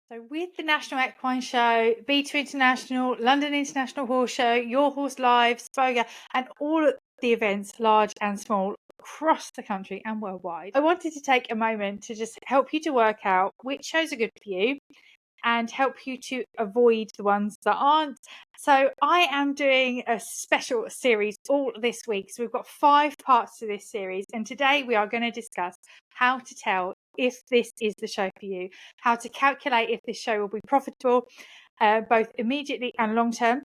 So with the National Equine Show, B2 International, London International Horse Show, Your Horse Live, Spoga, and all of the events, large and small, across the country and worldwide, I wanted to take a moment to just help you to work out which shows are good for you and help you to avoid the ones that aren't. So I am doing a special series all this week. So we've got 5 parts to this series, and today we are going to discuss how to tell if this is the show for you, how to calculate if this show will be profitable, both immediately and long term.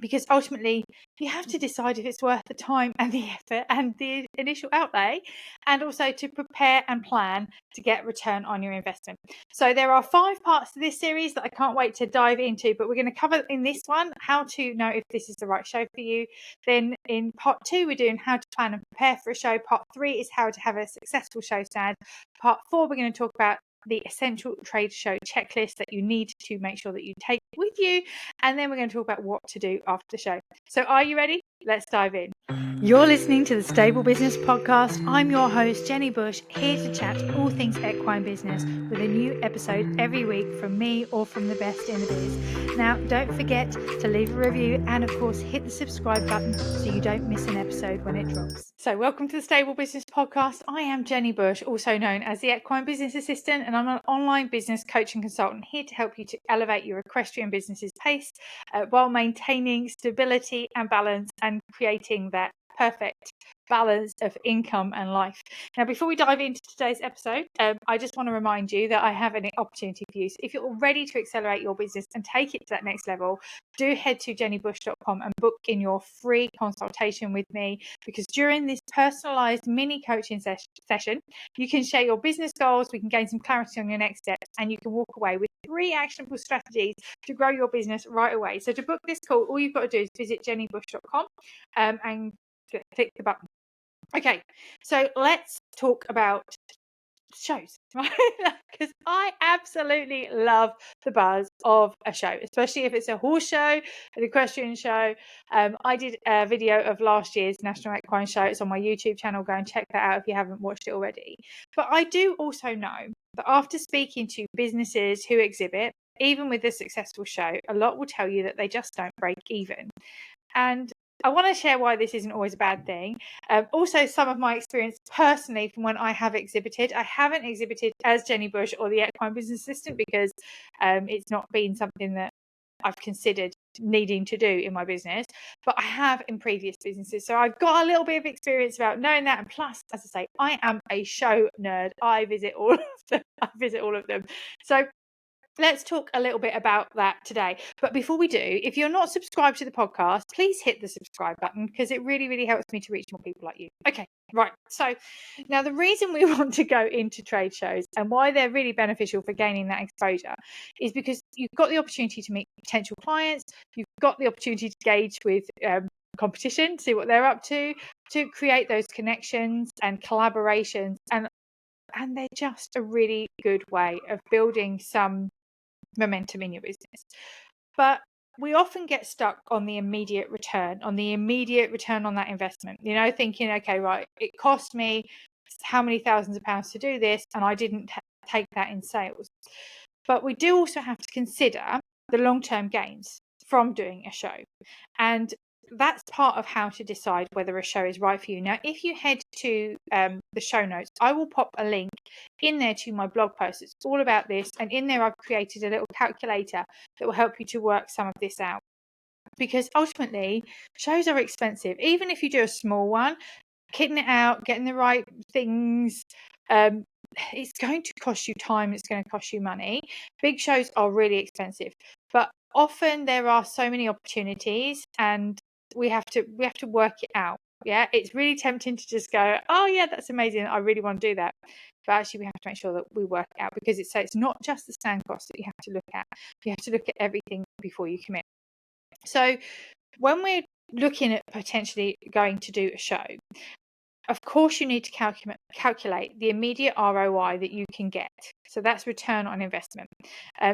Because ultimately, you have to decide if it's worth the time and the effort and the initial outlay, and also to prepare and plan to get return on your investment. So there are 5 parts to this series that I can't wait to dive into, but we're going to cover in this one how to know if this is the right show for you. Then in part 2, we're doing how to plan and prepare for a show. Part 3 is how to have a successful show stand. Part 4, we're going to talk about the essential trade show checklist that you need to make sure that you take with you, and then we're going to talk about what to do after the show. So are you ready? Let's dive in. You're listening to the Stable Business Podcast. I'm your host, Jenni Bush, here to chat all things equine business with a new episode every week from me or from the best in the biz. Now, don't forget to leave a review and, of course, hit the subscribe button so you don't miss an episode when it drops. So welcome to the Stable Business Podcast. I am Jenni Bush, also known as the Equine Business Assistant, and I'm an online business coach and consultant here to help you to elevate your equestrian business's pace while maintaining stability and balance and creating that perfect balance of income and life. Now, before we dive into today's episode, I just want to remind you that I have an opportunity for you. So if you're ready to accelerate your business and take it to that next level, do head to jennibush.com and book in your free consultation with me, because during this personalized mini coaching session, you can share your business goals, we can gain some clarity on your next steps, and you can walk away with 3 actionable strategies to grow your business right away. So to book this call, all you've got to do is visit jennibush.com and click the button. Okay, so let's talk about shows, right? Because I absolutely love the buzz of a show, especially if it's a horse show, an equestrian show. I did a video of last year's National Equine Show. It's on my YouTube channel. Go and check that out if you haven't watched it already. But I do also know that after speaking to businesses who exhibit, even with a successful show, a lot will tell you that they just don't break even. And I want to share why this isn't always a bad thing. Also, some of my experience personally from when I have exhibited. I haven't exhibited as Jenni Bush or the Equine Business Assistant because it's not been something that I've considered needing to do in my business, but I have in previous businesses. So I've got a little bit of experience about knowing that. And plus, as I say, I am a show nerd. I visit all of them. So let's talk a little bit about that today. But before we do, if you're not subscribed to the podcast, please hit the subscribe button, because it really, really helps me to reach more people like you. Okay, right. So now the reason we want to go into trade shows and why they're really beneficial for gaining that exposure is because you've got the opportunity to meet potential clients. You've got the opportunity to gauge with competition, see what they're up to create those connections and collaborations. And they're just a really good way of building some momentum in your business. But we often get stuck on the immediate return on that investment, thinking, okay, right, it cost me how many thousands of pounds to do this, and I didn't take that in sales. But we do also have to consider the long-term gains from doing a show, and that's part of how to decide whether a show is right for you. Now, if you head to the show notes, I will pop a link in there to my blog post. It's all about this. And in there, I've created a little calculator that will help you to work some of this out. Because ultimately, shows are expensive. Even if you do a small one, kitting it out, getting the right things, it's going to cost you time. It's going to cost you money. Big shows are really expensive. But often there are so many opportunities, and we have to work it out. Yeah, it's really tempting to just go, oh yeah, that's amazing, I really want to do that. But actually we have to make sure that we work it out, because it's not just the stand cost that you have to look at. You have to look at everything before you commit. So when we're looking at potentially going to do a show, of course you need to calculate the immediate ROI that you can get. So that's return on investment.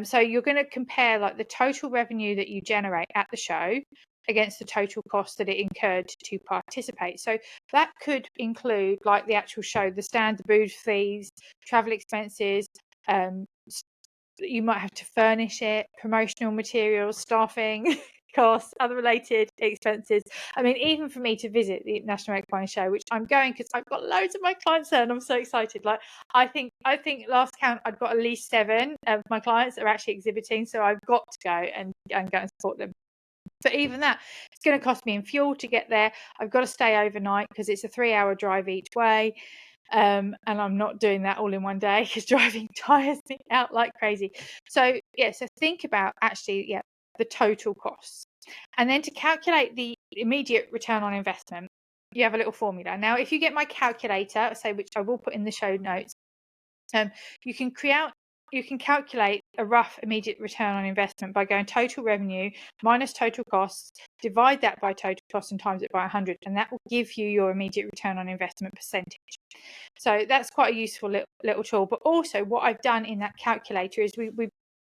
So you're going to compare like the total revenue that you generate at the show against the total cost that it incurred to participate. So that could include like the actual show, the stand, the booth fees, travel expenses, you might have to furnish it, promotional materials, staffing costs, other related expenses. I mean, even for me to visit the National Equine Show, which I'm going because I've got loads of my clients there and I'm so excited. Like, I think last count I'd got at least 7 of my clients that are actually exhibiting, so I've got to go and go and support them. But even that, it's going to cost me in fuel to get there. I've got to stay overnight because it's a 3-hour drive each way. And I'm not doing that all in one day because driving tires me out like crazy. So so think about actually the total costs, and then to calculate the immediate return on investment, you have a little formula. Now, if you get my calculator, which I will put in the show notes, you can calculate a rough immediate return on investment by going total revenue minus total costs, divide that by total costs and times it by 100, and that will give you your immediate return on investment percentage. So that's quite a useful little tool. But also what I've done in that calculator is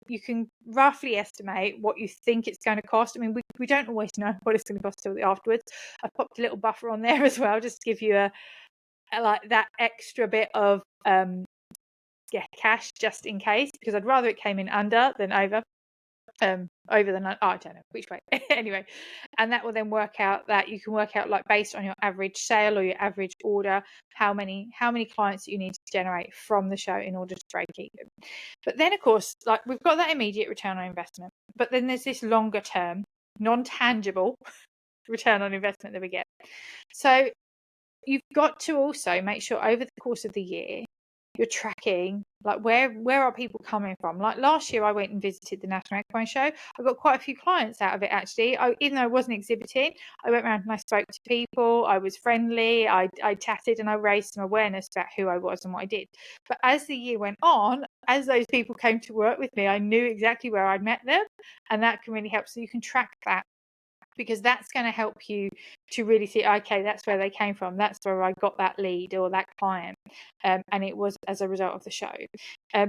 you can roughly estimate what you think it's going to cost. I mean, we don't always know what it's going to cost till afterwards. I've popped a little buffer on there as well, just to give you a like that extra bit of cash just in case, because I'd rather it came in under than over. I don't know which way. Anyway, and that will then work out that you can work out, like, based on your average sale or your average order, how many clients that you need to generate from the show in order to break even. But then, of course, like, we've got that immediate return on investment, but then there's this longer term, non-tangible return on investment that we get. So you've got to also make sure over the course of the year you're tracking, like, where are people coming from. Like last year I went and visited the National Equine Show. I got quite a few clients out of it, actually. Even though I wasn't exhibiting, I went around and I spoke to people, I was friendly, I chatted, and I raised some awareness about who I was and what I did. But as the year went on, as those people came to work with me, I knew exactly where I'd met them, and that can really help. So you can track that, because that's going to help you to really see, okay, that's where they came from, that's where I got that lead or that client, and it was as a result of the show,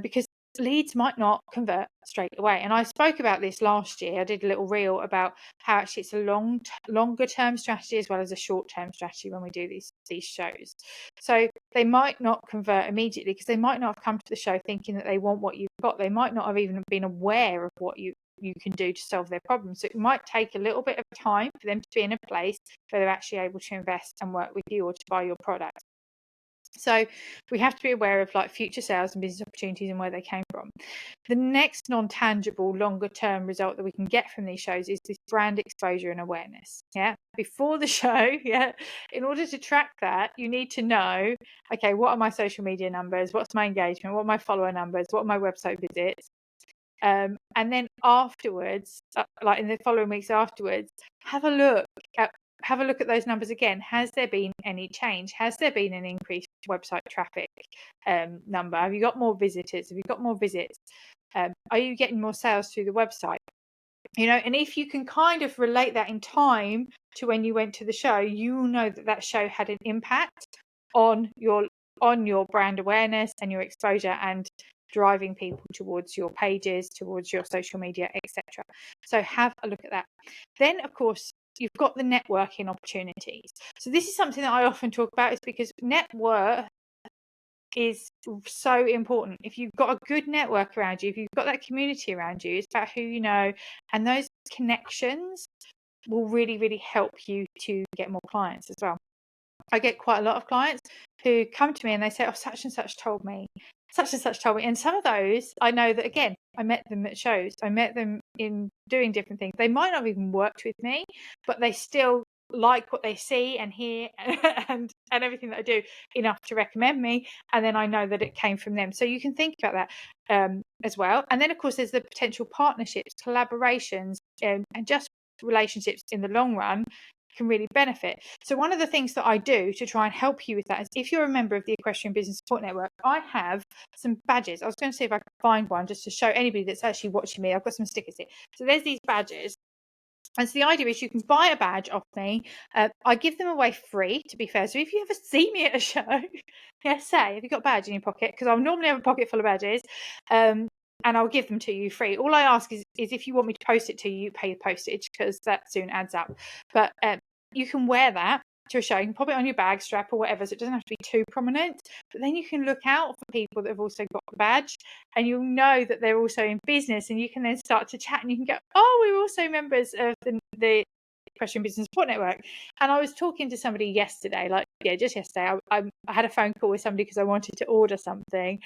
because leads might not convert straight away. And I spoke about this last year. I did a little reel about how actually it's a longer term strategy as well as a short term strategy when we do these shows. So they might not convert immediately because they might not have come to the show thinking that they want what you've got. They might not have even been aware of what you can do to solve their problems. So it might take a little bit of time for them to be in a place where they're actually able to invest and work with you or to buy your product. So we have to be aware of, like, future sales and business opportunities and where they came from. The next non-tangible longer term result that we can get from these shows is this brand exposure and awareness. Before the show, in order to track that, you need to know, okay, what are my social media numbers, what's my engagement, what are my follower numbers, what are my website visits. And then afterwards, like in the following weeks afterwards, have a look at those numbers again. Has there been any change? Has there been an increased website traffic number? Have you got more visitors? Have you got more visits? Are you getting more sales through the website? And if you can kind of relate that in time to when you went to the show, you will know that show had an impact on your brand awareness and your exposure and driving people towards your pages, towards your social media, etc. So have a look at that. Then, of course, you've got the networking opportunities. So this is something that I often talk about, is because network is so important. If you've got a good network around you, if you've got that community around you, it's about who you know, and those connections will really, really help you to get more clients as well. I get quite a lot of clients who come to me and they say, oh, such and such told me. Such and such told me. And some of those, I know that, again, I met them at shows. I met them in doing different things. They might not have even worked with me, but they still like what they see and hear and everything that I do enough to recommend me. And then I know that it came from them. So you can think about that as well. And then, of course, there's the potential partnerships, collaborations, and just relationships in the long run can really benefit. So one of the things that I do to try and help you with that is, if you're a member of the Equestrian Business Support Network, I have some badges. I was going to see if I could find one just to show anybody that's actually watching me. I've got some stickers here. So there's these badges. And so the idea is you can buy a badge off me. I give them away free, to be fair. So if you ever see me at a show, say, have you got a badge in your pocket? Because I'll normally have a pocket full of badges. And I'll give them to you free. All I ask is if you want me to post it to you, you pay the postage, because that soon adds up. But you can wear that to a show, you can pop it on your bag strap or whatever, so it doesn't have to be too prominent, but then you can look out for people that have also got the badge, and you'll know that they're also in business, and you can then start to chat, and you can go, oh, we're also members of the Equestrian Business Support Network. And I was talking to somebody yesterday, just yesterday, I had a phone call with somebody because I wanted to order something,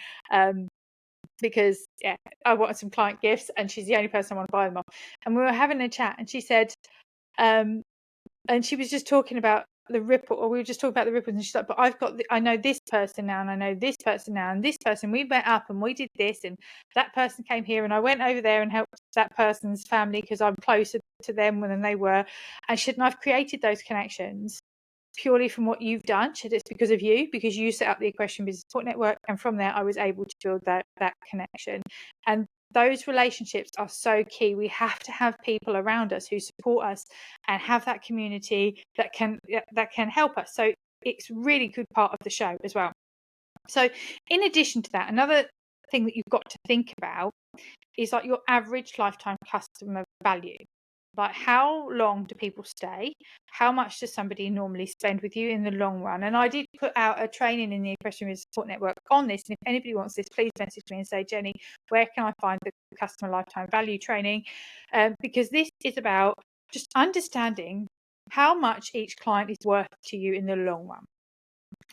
because I wanted some client gifts, and she's the only person I want to buy them off. And we were having a chat, and she said, and she was just talking about the ripple, or we were just talking about the ripples, and she's like, but I know this person now, and I know this person now, and this person, we met up and we did this, and that person came here, and I went over there and helped that person's family because I'm closer to them than they were. And I've created those connections purely from what you've done. It's because of you, because you set up the Equestrian Business Support Network, and from there I was able to build that connection. And those relationships are so key. We have to have people around us who support us and have that community that can help us. So it's a really good part of the show as well. So in addition to that, another thing that you've got to think about is like your average lifetime customer value. Like, how long do people stay? How much does somebody normally spend with you in the long run? And I did put out a training in the Equestrian Business Support Network on this. And if anybody wants this, please message me and say, Jenny, where can I find the customer lifetime value training? Because this is about just understanding how much each client is worth to you in the long run.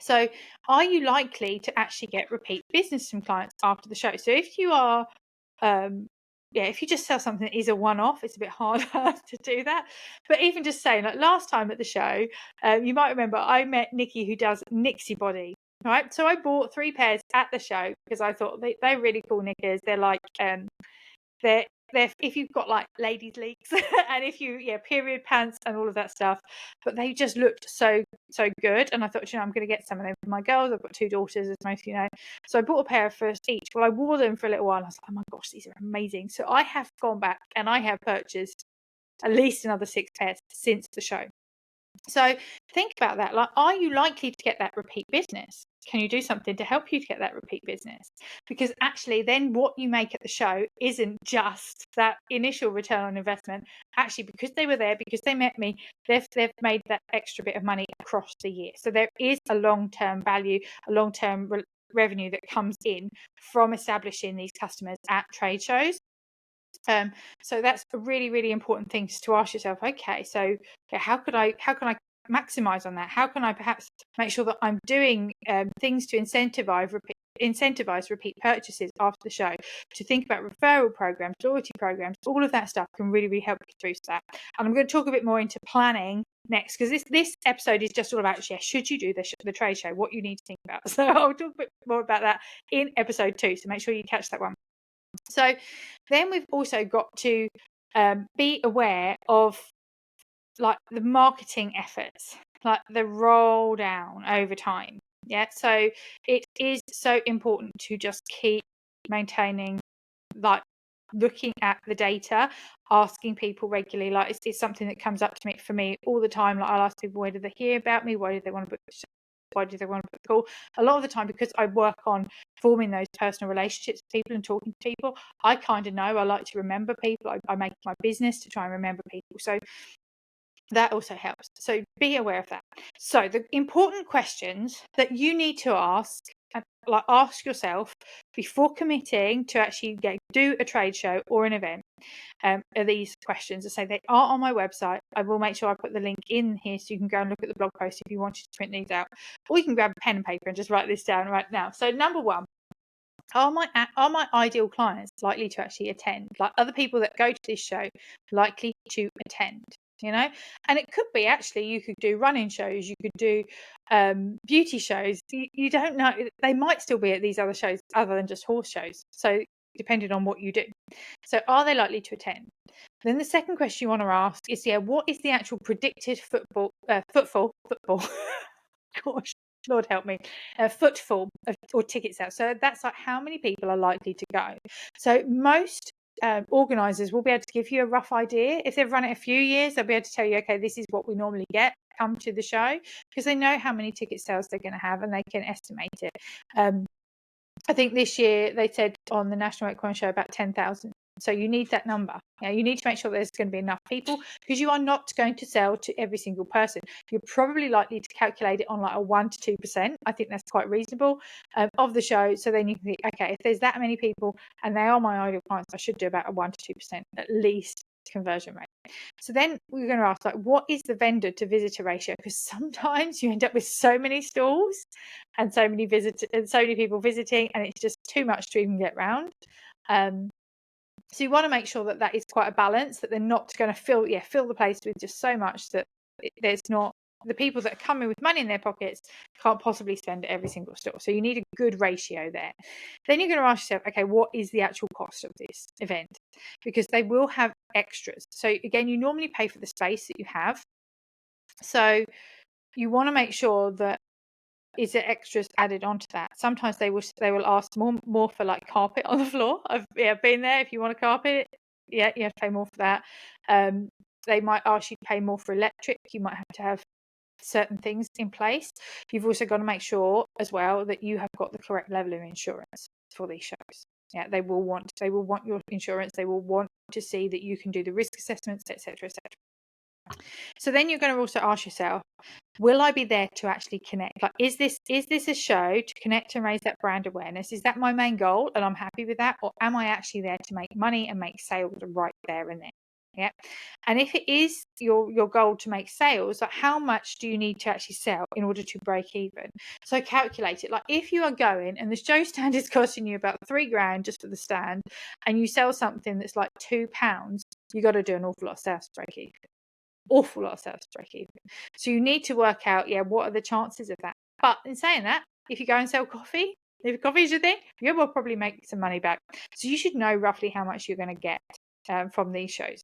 So are you likely to actually get repeat business from clients after the show? So if you are, if you just sell something that is a one-off, it's a bit harder to do that. But even just saying, like last time at the show, you might remember I met Nikki, who does Nixie Body, right? So I bought 3 pairs at the show because I thought they're really cool knickers. They're like, they're if you've got like ladies' leaks and if you period pants and all of that stuff, but they just looked so good, and I thought, I'm going to get some of them for my girls. I've got 2 daughters, as most of you know, so I bought a pair of first each. Well, I wore them for a little while and I was like, oh my gosh, these are amazing. So I have gone back and I have purchased at least another 6 pairs since the show. So think about that. Like, are you likely to get that repeat business? Can you do something to help you to get that repeat business? Because actually then what you make at the show isn't just that initial return on investment. Actually, because they were there, because they met me, they've made that extra bit of money across the year. So there is a long-term value, a long-term revenue that comes in from establishing these customers at trade shows. So that's a really, really important thing to ask yourself. Okay, so how can I maximize on that? How can I perhaps make sure that I'm doing things to incentivize repeat purchases after the show? To think about referral programs, loyalty programs, all of that stuff can really, really help you through that. And I'm going to talk a bit more into planning next, because this episode is just all about should you do the trade show, what you need to think about. So I'll talk a bit more about that in episode 2. So make sure you catch that one. So then we've also got to be aware of like the marketing efforts, like the roll down over time. Yeah, so it is so important to just keep maintaining, like looking at the data, asking people regularly. Like it's something that comes up to me for me all the time. Like I'll ask people, where do they hear about me? Why do they want to book? Why do they want to book the call? A lot of the time, because I work on forming those personal relationships with people and talking to people, I kind of know. I like to remember people. I make my business to try and remember people. So that also helps. So be aware of that. So the important questions that you need to ask yourself before committing to actually do a trade show or an event are these questions. I say they are on my website. I will make sure I put the link in here so you can go and look at the blog post if you wanted to print these out, or you can grab a pen and paper and just write this down right now. So number 1, are my ideal clients likely to actually attend? Like other people that go to this show likely to attend? And it could be actually you could do running shows, you could do beauty shows. You don't know, they might still be at these other shows other than just horse shows, so depending on what you do. So are they likely to attend? Then the second question you want to ask is what is the actual predicted footfall gosh, Lord help me, footfall or ticket sales. So that's like how many people are likely to go. So most organisers will be able to give you a rough idea. If they've run it a few years, they'll be able to tell you, okay, this is what we normally get, come to the show, because they know how many ticket sales they're going to have and they can estimate it. I think this year they said on the National Equine Show about 10,000 So you need that number. You need to make sure there's going to be enough people, because you are not going to sell to every single person. You're probably likely to calculate it on like a 1 to 2%. I think that's quite reasonable of the show. So then you can think, okay, if there's that many people and they are my ideal clients, I should do about a 1 to 2% at least conversion rate. So then we're going to ask, like, what is the vendor to visitor ratio? Because sometimes you end up with so many stalls and so many people visiting, and it's just too much to even get round. So you want to make sure that that is quite a balance, that they're not going to fill the place with just so much that there's not, the people that are coming with money in their pockets can't possibly spend at every single store. So you need a good ratio there. Then you're going to ask yourself, okay, what is the actual cost of this event? Because they will have extras. So again, you normally pay for the space that you have. So you want to make sure that is there extras added onto that. Sometimes they will ask more for like carpet on the floor. I've been there. If you want a carpet, you have to pay more for that. They might ask you to pay more for electric. You might have to have certain things in place. You've also got to make sure as well that you have got the correct level of insurance for these shows. They will want your insurance. They will want to see that you can do the risk assessments, etc., etc. So then you're going to also ask yourself, will I be there to actually connect? Like, is this a show to connect and raise that brand awareness? Is that my main goal and I'm happy with that? Or am I actually there to make money and make sales right there and then? Yeah. And if it is your goal to make sales, like, how much do you need to actually sell in order to break even? So calculate it. Like, if you are going and the show stand is costing you about $3,000 just for the stand, and you sell something that's like £2, you got to do an awful lot of sales to break even. Awful lot of sales to break even. So you need to work out, what are the chances of that? But in saying that, if you go and sell coffee, if coffee is your thing, you will probably make some money back. So you should know roughly how much you're going to get from these shows.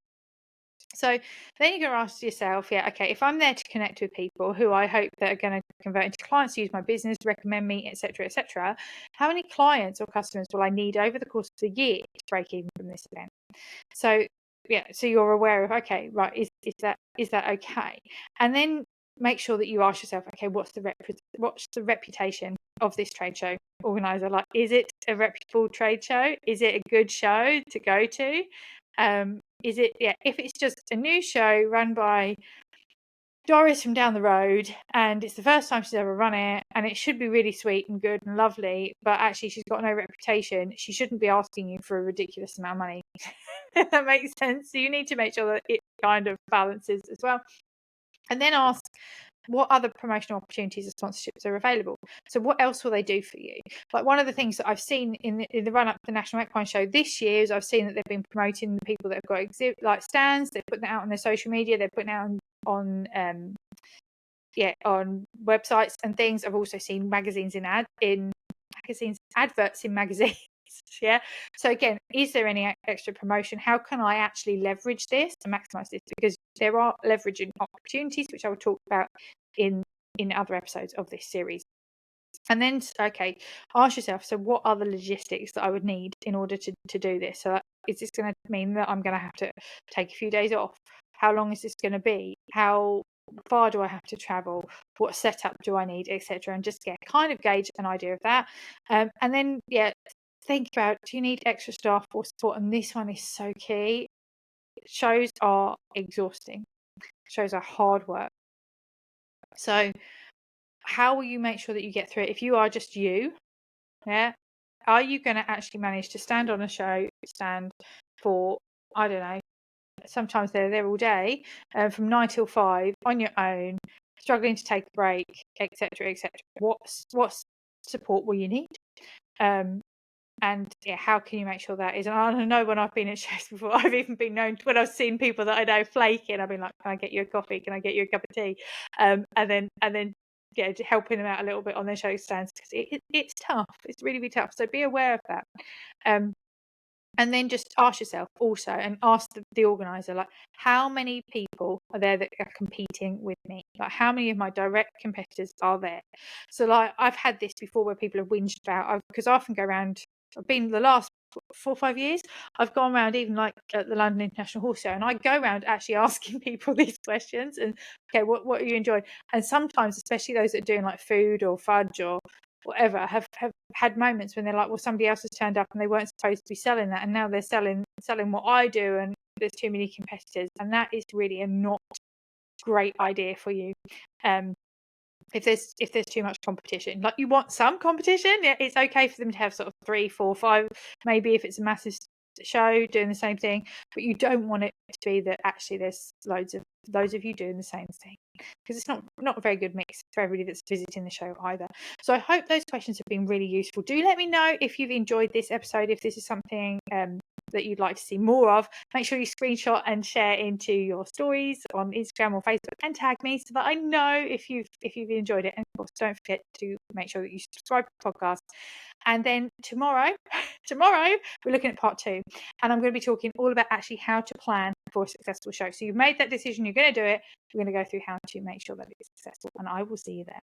So then you're going to ask yourself, okay, if I'm there to connect with people who I hope that are going to convert into clients, use my business, recommend me, etc., how many clients or customers will I need over the course of the year to break even from this event? So so you're aware of, okay, right, is that okay? And then make sure that you ask yourself, okay, what's the reputation of this trade show organizer? Like, is it a reputable trade show? Is it a good show to go to? Is it, if it's just a new show run by Doris from down the road and it's the first time she's ever run it and it should be really sweet and good and lovely, but actually she's got no reputation, she shouldn't be asking you for a ridiculous amount of money. If that makes sense. So you need to make sure that it kind of balances as well. And then ask, what other promotional opportunities or sponsorships are available? So what else will they do for you? Like, one of the things that I've seen in the run up to the National Equine Show this year is I've seen that they've been promoting the people that have got stands. They're putting it out on their social media. They're putting it out on websites and things. I've also seen adverts in magazines. So again, is there any extra promotion? How can I actually leverage this to maximize this? Because there are leveraging opportunities, which I will talk about in other episodes of this series. And then, okay, ask yourself, so what are the logistics that I would need in order to do this? So is this going to mean that I'm going to have to take a few days off? How long is this going to be? How far do I have to travel? What setup do I need, etc.? And just kind of gauge an idea of that. And then, think about, do you need extra staff or support? And this one is so key. Shows are exhausting. Shows are hard work. So how will you make sure that you get through it? If you are just you, are you going to actually manage to stand on a show, stand for, I don't know, sometimes they're there all day, from 9 till 5 on your own, struggling to take a break, etc., etc. What support will you need? And how can you make sure that is? And I know when I've been at shows before, I've even been known when I've seen people that I know flaking, I've been like, can I get you a coffee? Can I get you a cup of tea? And then helping them out a little bit on their show stands, because it's tough. It's really, really tough. So be aware of that. And then just ask yourself also, and ask the organizer, like, how many people are there that are competing with me? Like, how many of my direct competitors are there? So, like, I've had this before where people have whinged about, because I often go around, I've been the last 4 or 5 years, I've gone around even like at the London International Horse Show, and I go around actually asking people these questions and, okay, what are you enjoying? And sometimes, especially those that are doing like food or fudge or whatever, have had moments when they're like, well, somebody else has turned up and they weren't supposed to be selling that, and now they're selling selling what I do and there's too many competitors, and that is really a not great idea for you. If there's too much competition, like you want some competition, yeah, it's okay for them to have sort of 3, 4, 5, maybe if it's a massive show doing the same thing, but you don't want it to be that actually there's loads of you doing the same thing, because it's not a very good mix for everybody that's visiting the show either. So I hope those questions have been really useful. Do let me know if you've enjoyed this episode, if this is something that you'd like to see more of. Make sure you screenshot and share into your stories on Instagram or Facebook and tag me so that I know if you've enjoyed it. And of course, don't forget to make sure that you subscribe to the podcast. And then tomorrow we're looking at part 2, and I'm going to be talking all about actually how to plan for a successful show. So you've made that decision, you're going to do it, we're going to go through how to make sure that it's successful, and I will see you there.